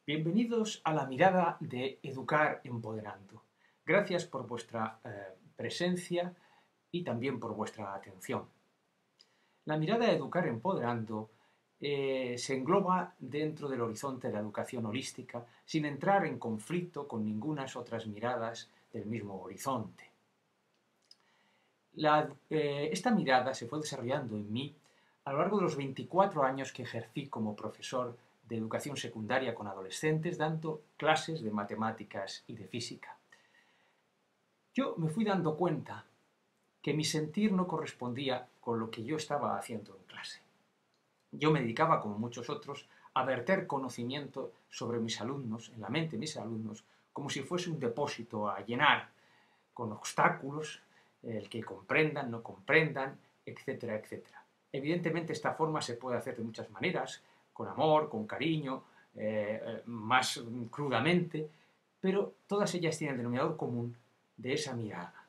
Bienvenidos a la mirada de Educar Empoderando. Gracias por vuestra presencia y también por vuestra atención. La mirada de Educar Empoderando se engloba dentro del horizonte de la educación holística sin entrar en conflicto con ninguna otras miradas del mismo horizonte. Esta mirada se fue desarrollando en mí a lo largo de los 24 años que ejercí como profesor de educación secundaria con adolescentes, dando clases de matemáticas y de física. Yo me fui dando cuenta que mi sentir no correspondía con lo que yo estaba haciendo en clase. Yo me dedicaba, como muchos otros, a verter conocimiento sobre mis alumnos, en la mente de mis alumnos, como si fuese un depósito a llenar con obstáculos, el que comprendan, no comprendan, etcétera, etcétera. Evidentemente esta forma se puede hacer de muchas maneras, con amor, con cariño, más crudamente, pero todas ellas tienen el denominador común de esa mirada.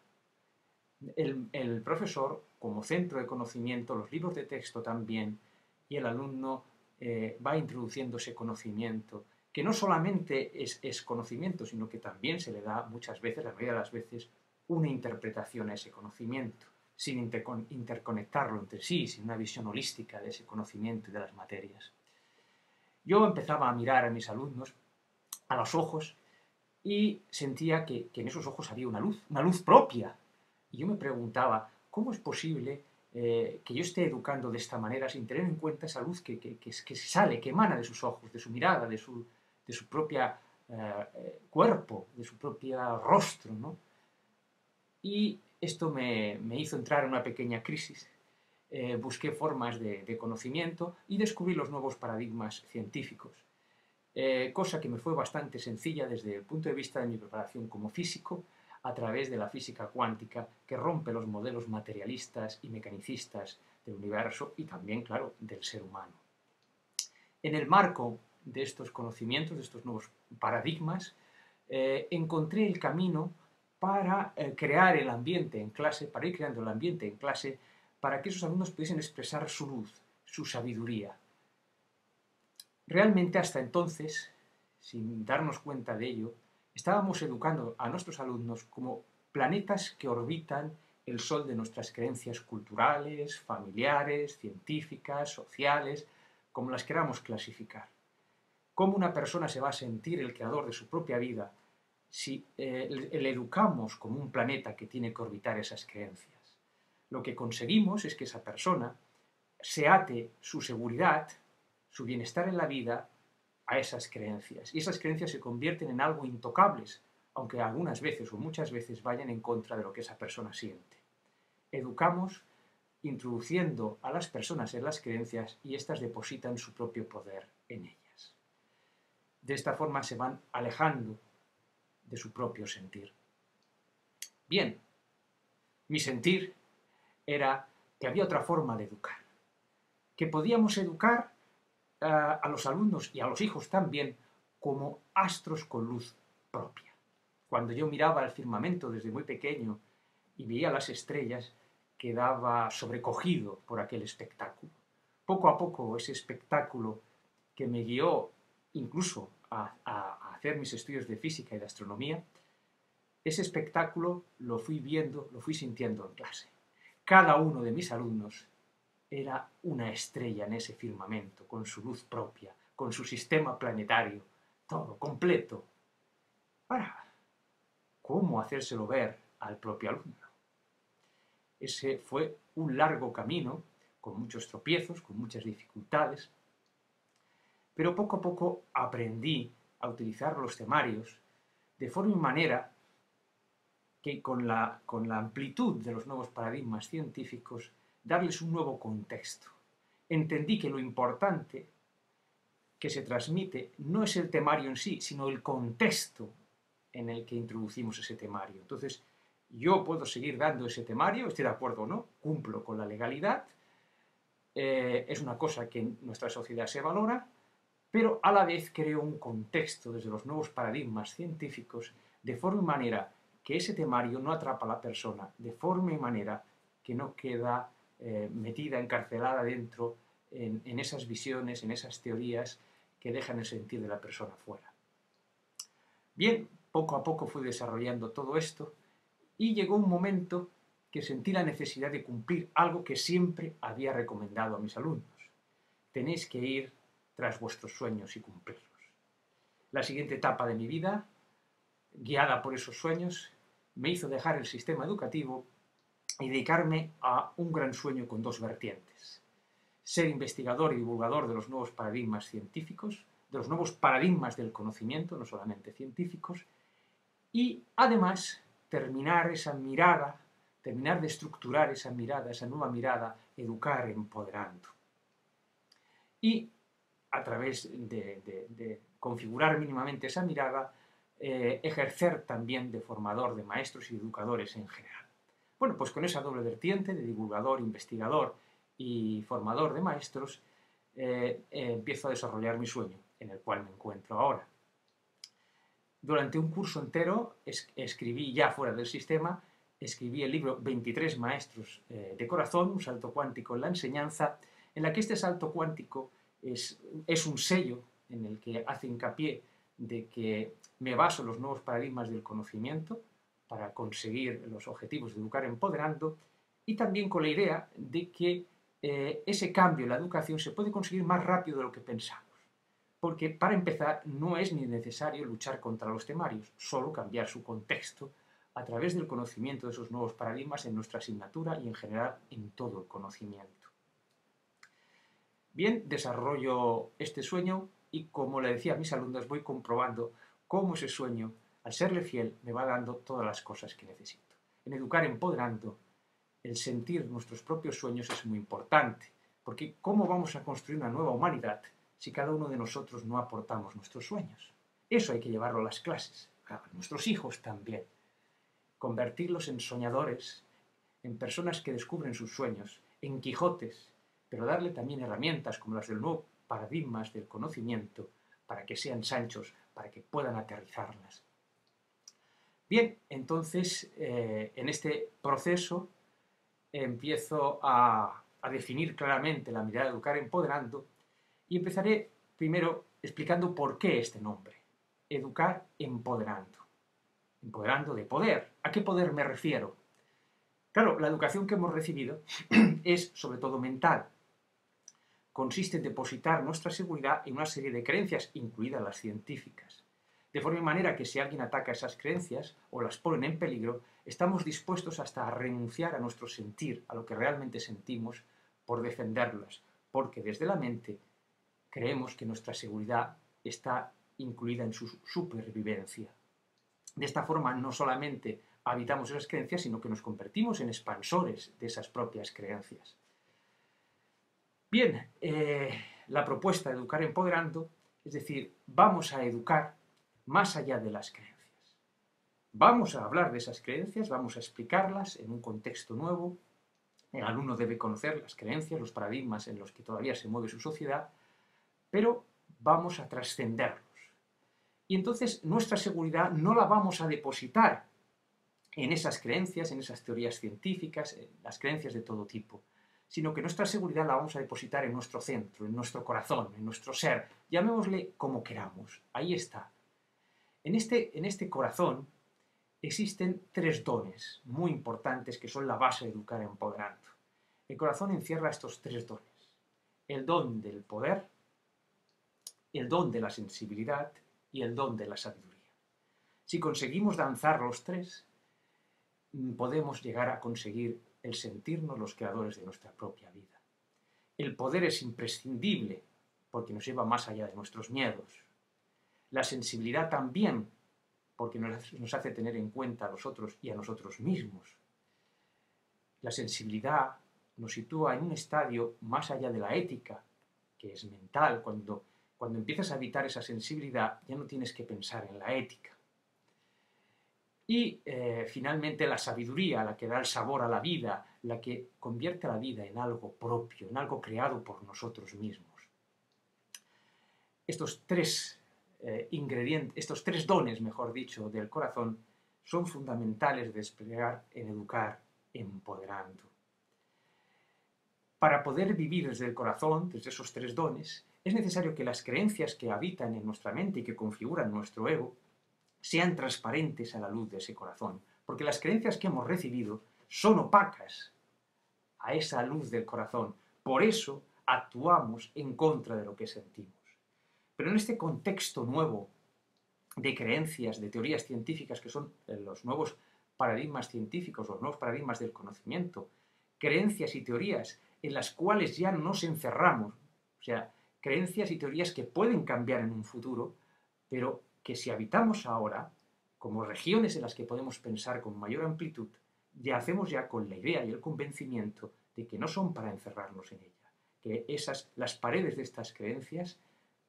El profesor, como centro de conocimiento, los libros de texto también, y el alumno va introduciendo ese conocimiento, que no solamente es conocimiento, sino que también se le da muchas veces, la mayoría de las veces, una interpretación a ese conocimiento, sin interconectarlo entre sí, sin una visión holística de ese conocimiento y de las materias. Yo empezaba a mirar a mis alumnos a los ojos y sentía que en esos ojos había una luz propia. Y yo me preguntaba, ¿cómo es posible que yo esté educando de esta manera sin tener en cuenta esa luz que sale, que emana de sus ojos, de su mirada, de su propio cuerpo, de su propio rostro, ¿no? Y esto me hizo entrar en una pequeña crisis. Busqué formas de conocimiento y descubrí los nuevos paradigmas científicos. Cosa que me fue bastante sencilla desde el punto de vista de mi preparación como físico, a través de la física cuántica, que rompe los modelos materialistas y mecanicistas del universo y también, claro, del ser humano. En el marco de estos conocimientos, de estos nuevos paradigmas, encontré el camino para crear el ambiente en clase, para ir creando el ambiente en clase, para que esos alumnos pudiesen expresar su luz, su sabiduría. Realmente hasta entonces, sin darnos cuenta de ello, estábamos educando a nuestros alumnos como planetas que orbitan el sol de nuestras creencias culturales, familiares, científicas, sociales, como las queramos clasificar. ¿Cómo una persona se va a sentir el creador de su propia vida si le educamos como un planeta que tiene que orbitar esas creencias? Lo que conseguimos es que esa persona se ate su seguridad, su bienestar en la vida, a esas creencias. Y esas creencias se convierten en algo intocables, aunque algunas veces o muchas veces vayan en contra de lo que esa persona siente. Educamos introduciendo a las personas en las creencias y éstas depositan su propio poder en ellas. De esta forma se van alejando de su propio sentir. Bien, mi sentir era que había otra forma de educar, que podíamos educar a los alumnos y a los hijos también como astros con luz propia. Cuando yo miraba el firmamento desde muy pequeño y veía las estrellas, quedaba sobrecogido por aquel espectáculo. Poco a poco ese espectáculo que me guió incluso a hacer mis estudios de física y de astronomía, ese espectáculo lo fui viendo, lo fui sintiendo en clase. Cada uno de mis alumnos era una estrella en ese firmamento, con su luz propia, con su sistema planetario, todo completo. Ahora, ¿cómo hacérselo ver al propio alumno? Ese fue un largo camino, con muchos tropiezos, con muchas dificultades, pero poco a poco aprendí a utilizar los temarios de forma y manera que con la amplitud de los nuevos paradigmas científicos, darles un nuevo contexto. Entendí que lo importante que se transmite no es el temario en sí, sino el contexto en el que introducimos ese temario. Entonces, yo puedo seguir dando ese temario, estoy de acuerdo o no, cumplo con la legalidad, es una cosa que en nuestra sociedad se valora, pero a la vez creo un contexto desde los nuevos paradigmas científicos de forma y manera que ese temario no atrapa a la persona, de forma y manera que no queda metida, encarcelada dentro en esas visiones, en esas teorías que dejan el sentir de la persona fuera. Bien, poco a poco fui desarrollando todo esto y llegó un momento que sentí la necesidad de cumplir algo que siempre había recomendado a mis alumnos. Tenéis que ir tras vuestros sueños y cumplirlos. La siguiente etapa de mi vida, guiada por esos sueños, me hizo dejar el sistema educativo y dedicarme a un gran sueño con dos vertientes. Ser investigador y divulgador de los nuevos paradigmas científicos, de los nuevos paradigmas del conocimiento, no solamente científicos, y además terminar de estructurar esa mirada, esa nueva mirada, educar empoderando. Y a través de configurar mínimamente esa mirada, ejercer también de formador de maestros y educadores en general. Bueno, pues con esa doble vertiente de divulgador, investigador y formador de maestros, empiezo a desarrollar mi sueño, en el cual me encuentro ahora. Durante un curso entero escribí, ya fuera del sistema, escribí el libro 23 maestros de corazón, un salto cuántico en la enseñanza, en la que este salto cuántico es un sello en el que hace hincapié de que me baso en los nuevos paradigmas del conocimiento para conseguir los objetivos de educar empoderando, y también con la idea de que ese cambio en la educación se puede conseguir más rápido de lo que pensamos. Porque, para empezar, no es ni necesario luchar contra los temarios, solo cambiar su contexto a través del conocimiento de esos nuevos paradigmas en nuestra asignatura y en general en todo el conocimiento. Bien, desarrollo este sueño y, como le decía a mis alumnos, voy comprobando cómo ese sueño, al serle fiel, me va dando todas las cosas que necesito. En Educar Empoderando, el sentir nuestros propios sueños es muy importante, porque ¿cómo vamos a construir una nueva humanidad si cada uno de nosotros no aportamos nuestros sueños? Eso hay que llevarlo a las clases, a nuestros hijos también. Convertirlos en soñadores, en personas que descubren sus sueños, en Quijotes, pero darle también herramientas como las del nuevo paradigmas del conocimiento para que sean Sanchos, para que puedan aterrizarlas. Bien, entonces, en este proceso empiezo a definir claramente la mirada de Educar Empoderando y empezaré primero explicando por qué este nombre, Educar Empoderando. Empoderando de poder. ¿A qué poder me refiero? Claro, la educación que hemos recibido es sobre todo mental. Consiste en depositar nuestra seguridad en una serie de creencias, incluidas las científicas. De forma manera que si alguien ataca esas creencias o las pone en peligro, estamos dispuestos hasta a renunciar a nuestro sentir, a lo que realmente sentimos, por defenderlas, porque desde la mente creemos que nuestra seguridad está incluida en su supervivencia. De esta forma no solamente habitamos esas creencias, sino que nos convertimos en expansores de esas propias creencias. Bien, la propuesta de Educar Empoderando, es decir, vamos a educar más allá de las creencias. Vamos a hablar de esas creencias, vamos a explicarlas en un contexto nuevo. El alumno debe conocer las creencias, los paradigmas en los que todavía se mueve su sociedad, pero vamos a trascenderlos. Y entonces nuestra seguridad no la vamos a depositar en esas creencias, en esas teorías científicas, en las creencias de todo tipo, sino que nuestra seguridad la vamos a depositar en nuestro centro, en nuestro corazón, en nuestro ser, llamémosle como queramos, ahí está. En este corazón existen tres dones muy importantes que son la base de Educar Empoderando. El corazón encierra estos tres dones: el don del poder, el don de la sensibilidad y el don de la sabiduría. Si conseguimos danzar los tres, podemos llegar a conseguir el sentirnos los creadores de nuestra propia vida. El poder es imprescindible porque nos lleva más allá de nuestros miedos. La sensibilidad también, porque nos hace tener en cuenta a los otros y a nosotros mismos. La sensibilidad nos sitúa en un estadio más allá de la ética, que es mental. Cuando empiezas a habitar esa sensibilidad, ya no tienes que pensar en la ética. Y finalmente la sabiduría, la que da el sabor a la vida, la que convierte a la vida en algo propio, en algo creado por nosotros mismos. Estos tres ingredientes, estos tres dones, mejor dicho, del corazón, son fundamentales de desplegar en Educar Empoderando. Para poder vivir desde el corazón, desde esos tres dones, Es necesario que las creencias que habitan en nuestra mente y que configuran nuestro ego sean transparentes a la luz de ese corazón, porque las creencias que hemos recibido son opacas a esa luz del corazón. Por eso actuamos en contra de lo que sentimos. Pero en este contexto nuevo de creencias, de teorías científicas que son los nuevos paradigmas científicos, los nuevos paradigmas del conocimiento, creencias y teorías en las cuales ya nos encerramos, o sea, creencias y teorías que pueden cambiar en un futuro, pero que si habitamos ahora, como regiones en las que podemos pensar con mayor amplitud, ya hacemos ya con la idea y el convencimiento de que no son para encerrarnos en ella, que las paredes de estas creencias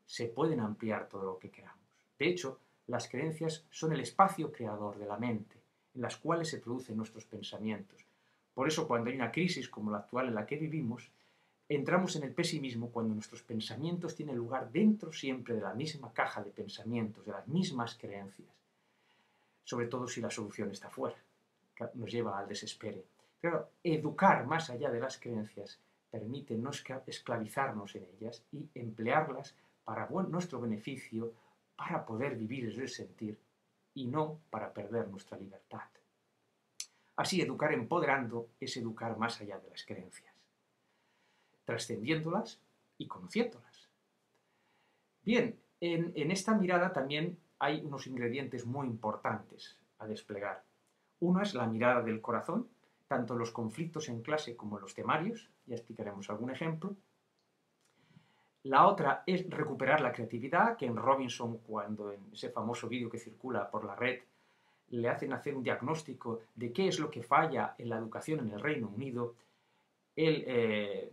se pueden ampliar todo lo que queramos. De hecho, las creencias son el espacio creador de la mente, en las cuales se producen nuestros pensamientos. Por eso, cuando hay una crisis como la actual en la que vivimos, entramos en el pesimismo cuando nuestros pensamientos tienen lugar dentro siempre de la misma caja de pensamientos, de las mismas creencias. Sobre todo si la solución está fuera, que nos lleva al desespero. Pero educar más allá de las creencias permite no esclavizarnos en ellas y emplearlas para nuestro beneficio, para poder vivir desde el sentir y no para perder nuestra libertad. Así, educar empoderando es educar más allá de las creencias, trascendiéndolas y conociéndolas. Bien, en esta mirada también hay unos ingredientes muy importantes a desplegar. Uno es la mirada del corazón, tanto en los conflictos en clase como en los temarios, ya explicaremos algún ejemplo. La otra es recuperar la creatividad, que en Robinson, cuando en ese famoso vídeo que circula por la red, le hacen hacer un diagnóstico de qué es lo que falla en la educación en el Reino Unido, él,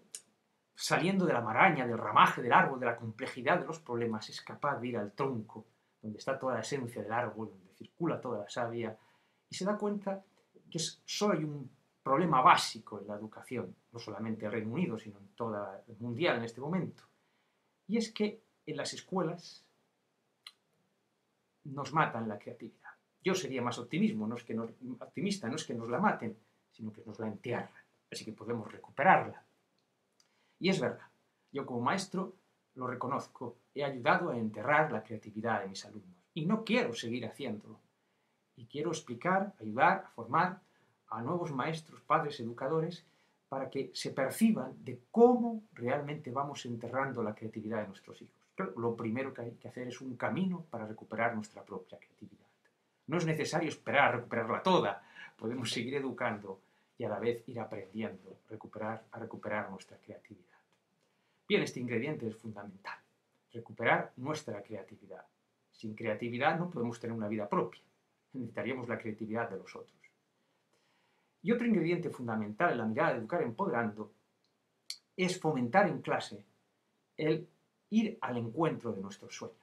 saliendo de la maraña, del ramaje del árbol, de la complejidad de los problemas, es capaz de ir al tronco, donde está toda la esencia del árbol, donde circula toda la savia, y se da cuenta que solo hay un problema básico en la educación, no solamente en el Reino Unido, sino en toda el mundial en este momento. Y es que en las escuelas nos matan la creatividad. Yo sería más optimista, no es que nos la maten, sino que nos la entierran. Así que podemos recuperarla. Y es verdad, yo como maestro lo reconozco, he ayudado a enterrar la creatividad de mis alumnos. Y no quiero seguir haciéndolo. Y quiero explicar, ayudar, a formar a nuevos maestros, padres, educadores, para que se perciban de cómo realmente vamos enterrando la creatividad de nuestros hijos. Claro, lo primero que hay que hacer es un camino para recuperar nuestra propia creatividad. No es necesario esperar a recuperarla toda, podemos seguir educando y a la vez ir aprendiendo a recuperar nuestra creatividad. Bien, este ingrediente es fundamental, recuperar nuestra creatividad. Sin creatividad no podemos tener una vida propia, necesitaríamos la creatividad de los otros. Y otro ingrediente fundamental en la mirada de educar empoderando es fomentar en clase el ir al encuentro de nuestros sueños.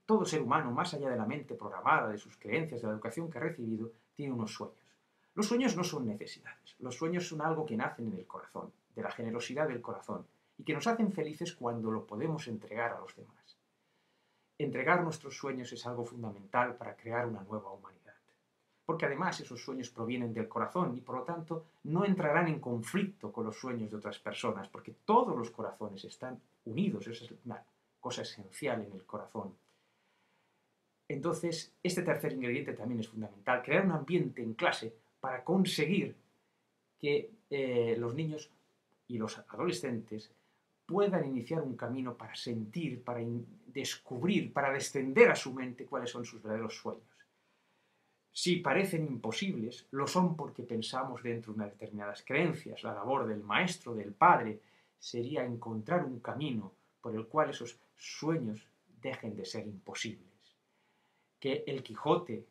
Todo ser humano, más allá de la mente programada, de sus creencias, de la educación que ha recibido, tiene unos sueños. Los sueños no son necesidades, los sueños son algo que nacen en el corazón, de la generosidad del corazón, y que nos hacen felices cuando lo podemos entregar a los demás. Entregar nuestros sueños es algo fundamental para crear una nueva humanidad. Porque además esos sueños provienen del corazón y por lo tanto no entrarán en conflicto con los sueños de otras personas, porque todos los corazones están unidos, esa es una cosa esencial en el corazón. Entonces, este tercer ingrediente también es fundamental, crear un ambiente en clase para conseguir que los niños y los adolescentes puedan iniciar un camino para sentir, para descubrir, para descender a su mente cuáles son sus verdaderos sueños. Si parecen imposibles, lo son porque pensamos dentro de unas determinadas creencias. La labor del maestro, del padre, sería encontrar un camino por el cual esos sueños dejen de ser imposibles. Que el Quijote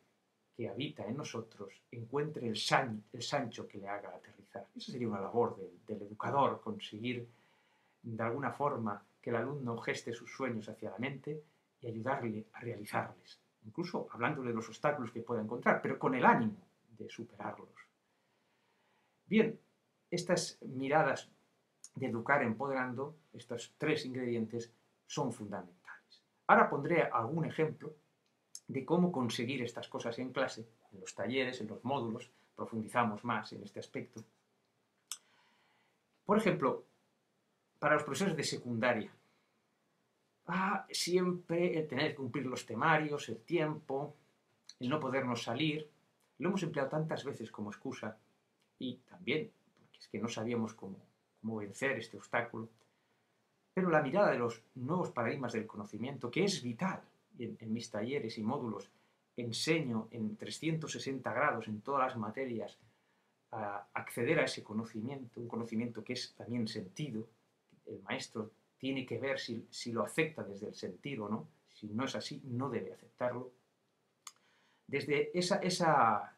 que habita en nosotros encuentre el Sancho que le haga aterrizar. Esa sería una labor del educador, conseguir de alguna forma que el alumno geste sus sueños hacia la mente y ayudarle a realizarles. Incluso hablándole de los obstáculos que pueda encontrar, pero con el ánimo de superarlos. Bien, estas miradas de educar empoderando, estos tres ingredientes, son fundamentales. Ahora pondré algún ejemplo de cómo conseguir estas cosas en clase, en los talleres, en los módulos, profundizamos más en este aspecto. Por ejemplo, para los profesores de secundaria, siempre el tener que cumplir los temarios, el tiempo, el no podernos salir. Lo hemos empleado tantas veces como excusa y también porque es que no sabíamos cómo vencer este obstáculo. Pero la mirada de los nuevos paradigmas del conocimiento, que es vital, y en mis talleres y módulos enseño en 360 grados en todas las materias a acceder a ese conocimiento, un conocimiento que es también sentido. El maestro tiene que ver si lo acepta desde el sentido o no. Si no es así, no debe aceptarlo. Desde esa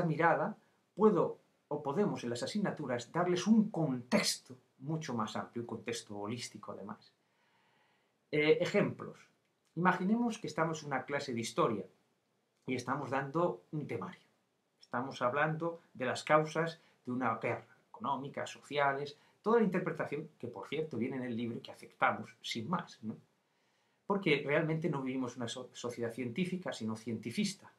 mirada puedo o podemos en las asignaturas darles un contexto mucho más amplio, un contexto holístico además. Ejemplos. Imaginemos que estamos en una clase de historia y estamos dando un temario. Estamos hablando de las causas de una guerra, económicas, sociales, toda la interpretación que, por cierto, viene en el libro y que aceptamos sin más, ¿no? Porque realmente no vivimos una sociedad científica, sino cientifista.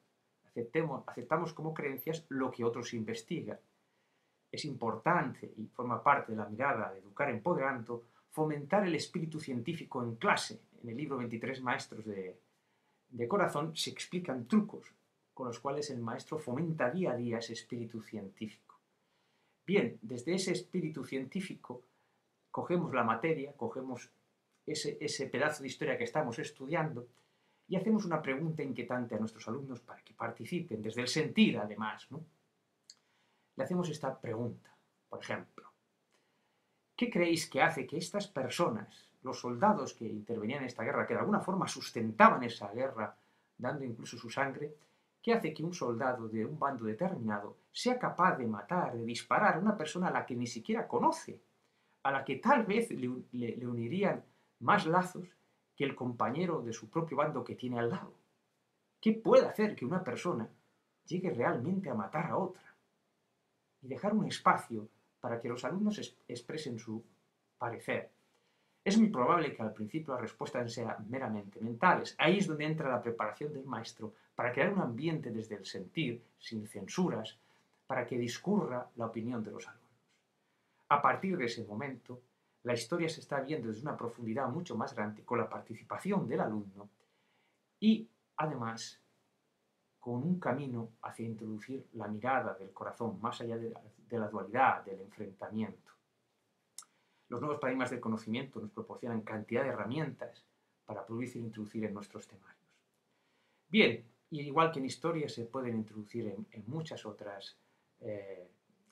Aceptamos como creencias lo que otros investigan. Es importante y forma parte de la mirada de Educar Empoderando fomentar el espíritu científico en clase. En el libro 23 Maestros de Corazón se explican trucos con los cuales el maestro fomenta día a día ese espíritu científico. Bien, desde ese espíritu científico cogemos la materia, cogemos ese pedazo de historia que estamos estudiando y hacemos una pregunta inquietante a nuestros alumnos para que participen, desde el sentir además, ¿no? Le hacemos esta pregunta, por ejemplo: ¿qué creéis que hace que estas personas, los soldados que intervenían en esta guerra, que de alguna forma sustentaban esa guerra, dando incluso su sangre, qué hace que un soldado de un bando determinado sea capaz de matar, de disparar a una persona a la que ni siquiera conoce, a la que tal vez le unirían más lazos que el compañero de su propio bando que tiene al lado? ¿Qué puede hacer que una persona llegue realmente a matar a otra? Y dejar un espacio para que los alumnos expresen su parecer. Es muy probable que al principio las respuestas sean meramente mentales. Ahí es donde entra la preparación del maestro para crear un ambiente desde el sentir, sin censuras, para que discurra la opinión de los alumnos. A partir de ese momento, la historia se está viendo desde una profundidad mucho más grande con la participación del alumno y, además, con un camino hacia introducir la mirada del corazón, más allá de la dualidad, del enfrentamiento. Los nuevos paradigmas del conocimiento nos proporcionan cantidad de herramientas para producir e introducir en nuestros temarios. Bien, y igual que en historia se pueden introducir en muchas otras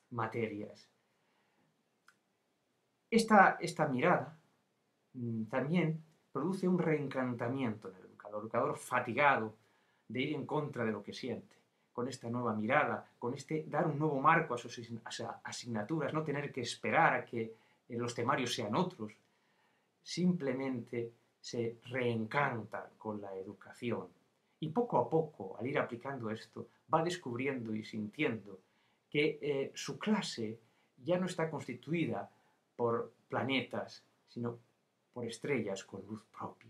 materias. Esta mirada también produce un reencantamiento en el educador fatigado de ir en contra de lo que siente. Con esta nueva mirada, con dar un nuevo marco a sus asignaturas, no tener que esperar a que los temarios sean otros, simplemente se reencanta con la educación. Y poco a poco, al ir aplicando esto, va descubriendo y sintiendo que su clase ya no está constituida por planetas, sino por estrellas con luz propia.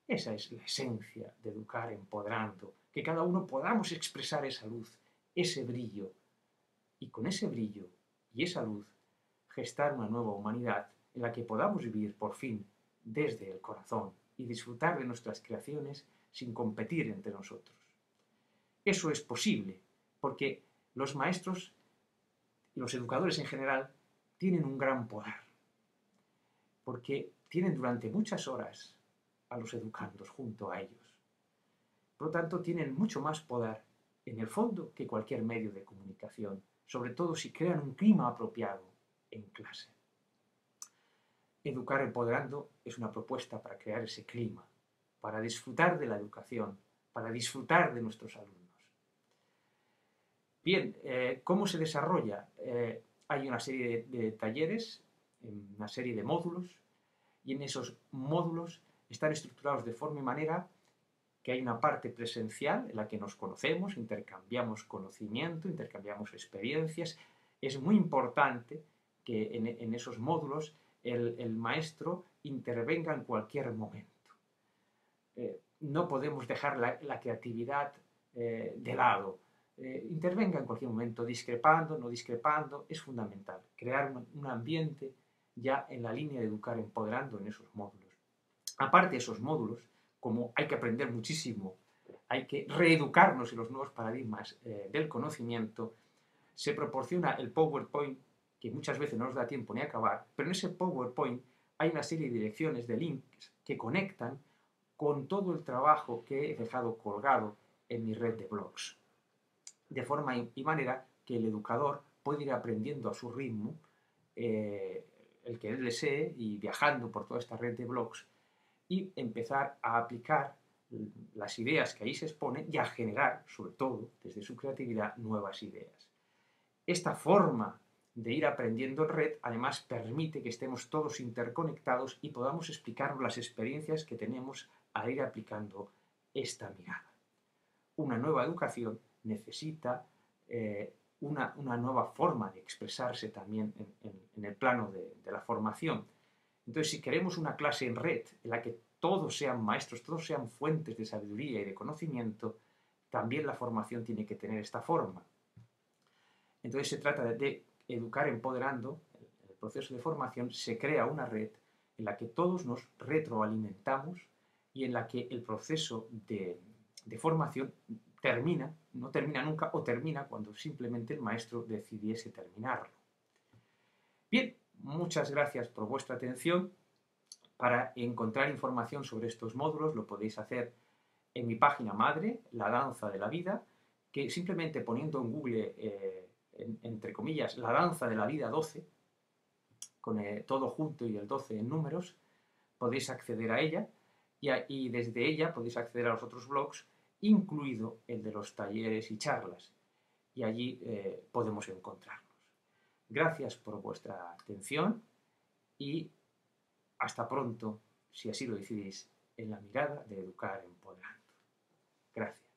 Esa es la esencia de Educar Empoderando, que cada uno podamos expresar esa luz, ese brillo, y con ese brillo y esa luz gestar una nueva humanidad en la que podamos vivir por fin desde el corazón y disfrutar de nuestras creaciones sin competir entre nosotros. Eso es posible porque los maestros y los educadores en general tienen un gran poder, porque tienen durante muchas horas a los educandos junto a ellos. Por lo tanto, tienen mucho más poder en el fondo que cualquier medio de comunicación, sobre todo si crean un clima apropiado en clase. Educar Empoderando es una propuesta para crear ese clima, para disfrutar de la educación, para disfrutar de nuestros alumnos. Bien, ¿cómo se desarrolla? Hay una serie de talleres, una serie de módulos, y en esos módulos están estructurados de forma y manera que hay una parte presencial en la que nos conocemos, intercambiamos conocimiento, intercambiamos experiencias. Es muy importante que en esos módulos el maestro intervenga en cualquier momento. No podemos dejar la creatividad de lado. Intervenga en cualquier momento, discrepando, no discrepando, es fundamental. Crear un ambiente ya en la línea de Educar Empoderando en esos módulos. Aparte de esos módulos, como hay que aprender muchísimo, hay que reeducarnos en los nuevos paradigmas del conocimiento, se proporciona el PowerPoint, que muchas veces no nos da tiempo ni a acabar, pero en ese PowerPoint hay una serie de direcciones, de links, que conectan con todo el trabajo que he dejado colgado en mi red de blogs. De forma y manera que el educador puede ir aprendiendo a su ritmo, el que él desee, y viajando por toda esta red de blogs, y empezar a aplicar las ideas que ahí se exponen y a generar, sobre todo, desde su creatividad, nuevas ideas. Esta forma de ir aprendiendo en red, además, permite que estemos todos interconectados y podamos explicarnos las experiencias que tenemos al ir aplicando esta mirada. Una nueva educación necesita una nueva forma de expresarse también en el plano de la formación. Entonces, si queremos una clase en red en la que todos sean maestros, todos sean fuentes de sabiduría y de conocimiento, también la formación tiene que tener esta forma. Entonces se trata de educar empoderando. En el proceso de formación se crea una red en la que todos nos retroalimentamos y en la que el proceso de formación no termina nunca, o termina cuando simplemente el maestro decidiese terminarlo. Bien, muchas gracias por vuestra atención. Para encontrar información sobre estos módulos lo podéis hacer en mi página madre, La Danza de la Vida, que simplemente poniendo en Google, entre comillas, La Danza de la Vida 12, con todo junto y el 12 en números, podéis acceder a ella, y desde ella podéis acceder a los otros blogs, incluido el de los talleres y charlas, y allí podemos encontrarnos. Gracias por vuestra atención y hasta pronto, si así lo decidís, en la mirada de educar empoderando. Gracias.